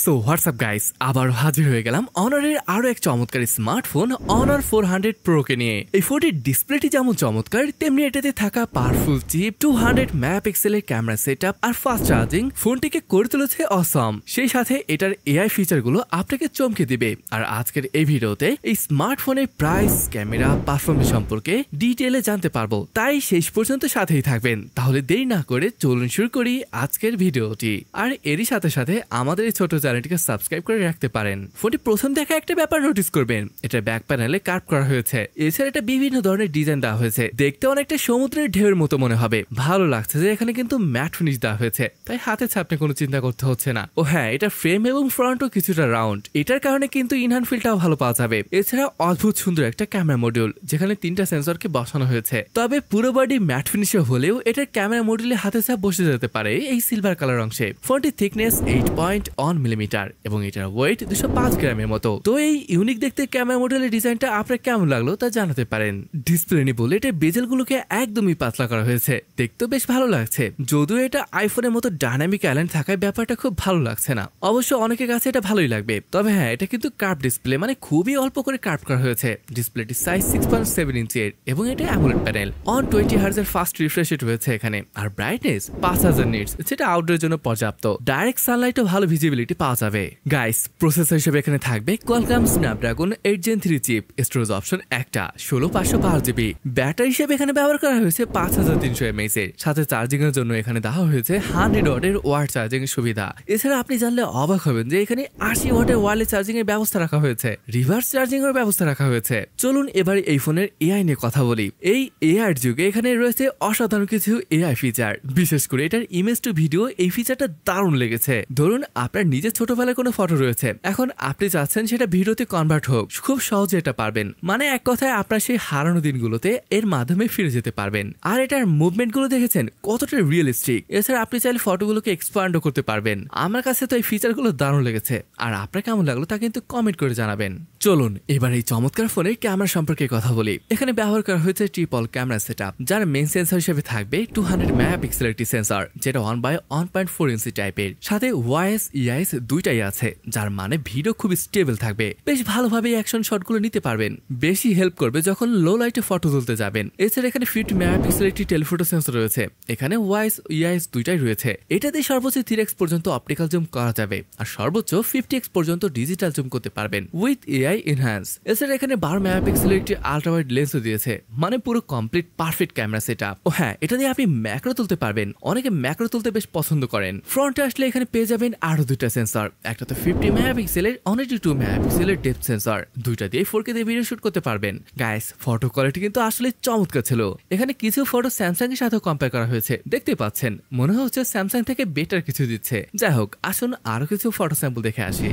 So WhatsApp guys, আবার হাজির হয়ে গেলাম অনারের আরো এক চমৎকার স্মার্টফোন অনার 400 Pro কে নিয়ে। এই ফোনটির ডিসপ্লেটি যেমন চমৎকার, তেমনি এটাতে থাকা পাওয়ারফুল চিপ, 200 মেগাপিক্সেলের ক্যামেরা সেটআপ আর ফাস্ট চার্জিং ফোনটিকে করে তুলেছে অসম। সেই সাথে এটার এআই ফিচারগুলো আপনাকে চমকে দিবে। আর আজকের এই ভিডিওতে এই স্মার্টফোনের প্রাইস, ক্যামেরা, পারফরম্যান্স সম্পর্কে ডিটেইলে জানতে পারবো, তাই শেষ পর্যন্ত সাথেই থাকবেন। তাহলে দেরি না করে চলুন শুরু করি আজকের ভিডিওটি। আর এরই সাথে সাথে আমাদের এই ছোট চ্যানেলটিকে সাবস্ক্রাইব করে রাখতে পারেন। ফোনটি প্রথম দেখা একটা ব্যাপার নোটিস করবেন, এটা ব্যাক প্যানেলে কার্ভ করা হয়েছে। এছাড়া এটা বিভিন্ন ধরনের ডিজাইন দেওয়া হয়েছে, দেখতে অনেকটা সমুদ্রের ঢেউয়ের মতো মনে হবে। ভালো লাগছে যে এখানে কিন্তু ম্যাট ফিনিশ দেওয়া হয়েছে, তাই হাতে ছাপনে কোনো চিন্তা করতে হচ্ছে না। ও হ্যাঁ, এটা ফ্রেম এবং ফ্রন্টও কিছুটা রাউন্ড, এটার কারণে কিন্তু ইনহ্যান্ড ফিলটাও ভালো পাওয়া যাবে। এছাড়া অদ্ভুত সুন্দর একটা ক্যামেরা মডিউল, যেখানে 3টা সেন্সরকে বসানো হয়েছে। তবে পুরো বডি ম্যাট ফিনিশে হলেও এটার ক্যামেরা মডিউলে হাতে ছাপ বসে যেতে পারে এই সিলভার কালার অংশে। ফোনটির থিকনেস 8.1 মিলিমিটার এবং এটার ওয়েট 205 গ্রামের মতো। তো এই ইউনিক দেখতে ক্যামেরা মডেলের ডিজাইনটা আপনার কেমন লাগলো তা জানাতে পারেন। ডিসপ্লে নিবল এটার বেজেলগুলোকে একদমই পাতলা করা হয়েছে, দেখতেও বেশ ভালো লাগছে। যদিও এটা আইফোনের মতো ডাইনামিক আইল্যান্ড থাকায় ব্যাপারটা খুব ভালো লাগছে না। অবশ্য অনেকের কাছে এটা ভালোই লাগবে। তবে হ্যাঁ, এটা কিন্তু কার্ভ ডিসপ্লে, মানে খুবই অল্প করে কার্ভ করা হয়েছে। ডিসপ্লেটির সাইজ 6.7 ইঞ্চের এবং এটা অ্যামোলেড প্যানেল। 120 হার্জ এর ফাস্ট রিফ্রেশ রেট রয়েছে এখানে। আর ব্রাইটনেস 5000 নিটস, যেটা আউটডোরের জন্য পর্যাপ্ত। ডাইরেক্ট সানলাইটও ভালো ভিজিবিলিটি পাওয়া যাবে। গাইস, প্রসেসর হিসেবে এখানে থাকবে কোয়ালকম স্ন্যাপড্রাগন 8 Gen 3 চিপ, স্টোরেজ অপশন একটা 16512 GB। ব্যাটারি হিসেবে এখানে ব্যবহার করা হয়েছে 5300 mAh এর। সাথে চার্জিং এর জন্য এখানে দেওয়া হয়েছে 100 ওয়াটের ওয়ার্ড চার্জিং এর সুবিধা। এছাড়া আপনি জানলে অবাক হবেন যে এখানে 80 ওয়াটের ওয়্যারলেস চার্জিং এর ব্যবস্থা রাখা হয়েছে, রিভার্স চার্জিং এর ব্যবস্থা রাখা হয়েছে। চলুন এবার এই ফোনের এআই নিয়ে কথা বলি। এই এআই এর যুগে এখানে রয়েছে অসাধারণ কিছু এআই ফিচার। বিশেষ করে এটার ইমেজ টু ভিডিও এই ফিচারটা দারুণ লেগেছে। ধরুন আপনার নিজের ছোটবেলার কোনো ফটো রয়েছে, এখন আপনি চাচ্ছেন সেটা ভিডিওতে কনভার্ট হোক, খুব সহজে এটা পারবেন। মানে এক কথায় আপনার সেই হারানো দিনগুলোতে এর মাধ্যমে ফিরে যেতে পারবেন। আর এটার মুভমেন্ট গুলো দেখেছেন কতটা রিয়েলিস্টিক। এছাড়া আপনি চাইলে ফটোগুলোকে এক্সপ্যান্ডও করতে পারবেন। আমার কাছে তো এই ফিচার গুলো দারুণ লেগেছে। আর আপনার কেমন লাগলো তা কিন্তু কমেন্ট করে জানাবেন। চলুন এবার এই চমৎকার ফোনের ক্যামেরা সম্পর্কে কথা বলি। এখানে ব্যবহার করা হয়েছে ট্রিপল ক্যামেরা সেটআপ, যার মেইন সেন্সর হিসেবে থাকবে 200 মেগাপিক্সেলের একটি সেন্সর, যেটা 1/1.4 ইঞ্চি টাইপের। সাথে ওয়াইএস ইআইএস দুইটাই আছে, যার মানে ভিডিও খুব স্টেবল থাকবে। বেশ ভালোভাবে অ্যাকশন শটগুলো নিতে পারবেন। বেশি হেল্প করবে যখন লো লাইটে ফটো তুলতে যাবেন। এছাড়া এখানে 50 মেগাপিক্সেলের একটি টেলিফোটো সেন্সর রয়েছে। এখানে ওয়াইএস ইআইএস দুইটাই রয়েছে। এটাতে সর্বোচ্চ 3x পর্যন্ত অপটিক্যাল জুম করা যাবে, আর সর্বোচ্চ 50x পর্যন্ত ডিজিটাল জুম করতে পারবেন উইথ এআই এনহ্যান্স। এছাড়া এখানে 12 মেগাপিক্সেলের একটি আল্ট্রা ওয়াইড লেন্সও দিয়েছে, মানে পুরো কমপ্লিট পারফেক্ট ক্যামেরা সেটআপ। ও হ্যাঁ, এটা দিয়ে আপনি ম্যাক্রো তুলতে পারবেন। অনেকে ম্যাক্রো তুলতে বেশ পছন্দ করেন। ফ্রন্টে আসলে এখানে পেয়ে যাবেন আরো দুইটা সেন্সর, একটা তো 50 মেগাপিক্সেলের, 182 মেগাপিক্সেলের ডেপথ সেন্সর। দুইটা দিয়ে 4K দিয়ে ভিডিও শুট করতে পারবেন। গাইস, ফটো কোয়ালিটি কিন্তু আসলে চমৎকার ছিল। এখানে কিছু ফটো স্যামসাং এর সাথে কম্পেয়ার করা হয়েছে, দেখতে পাচ্ছেন। মনে হচ্ছে স্যামসাং থেকে বেটার কিছু দিচ্ছে। যাই হোক, আসুন আরো কিছু ফটো স্যাম্পল দেখে আসি।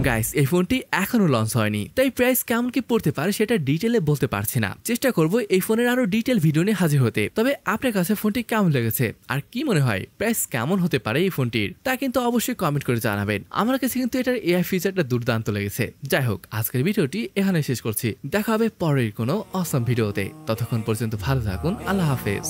গাইস, এই ফোনটি এখনো লঞ্চ হয়নি, তাই প্রাইস কেমন কি পড়তে পারে সেটা ডিটেলে বলতে পারছি না। চেষ্টা করব এই ফোনের আরো ডিটেল ভিডিও নিয়ে হাজির হতে। তবে আপনার কাছে ফোনটি কেমন লেগেছে আর কি মনে হয় প্রাইস কেমন হতে পারে এই ফোনটির, তা কিন্তু অবশ্যই কমেন্ট করে জানাবেন। আমার কাছে কিন্তু এটার এআই ফিচারটা দুর্দান্ত লেগেছে। যাই হোক, আজকের ভিডিওটি এখানে শেষ করছি। দেখা হবে পরের কোনো অসম ভিডিওতে। ততক্ষণ পর্যন্ত ভালো থাকুন। আল্লাহ হাফেজ।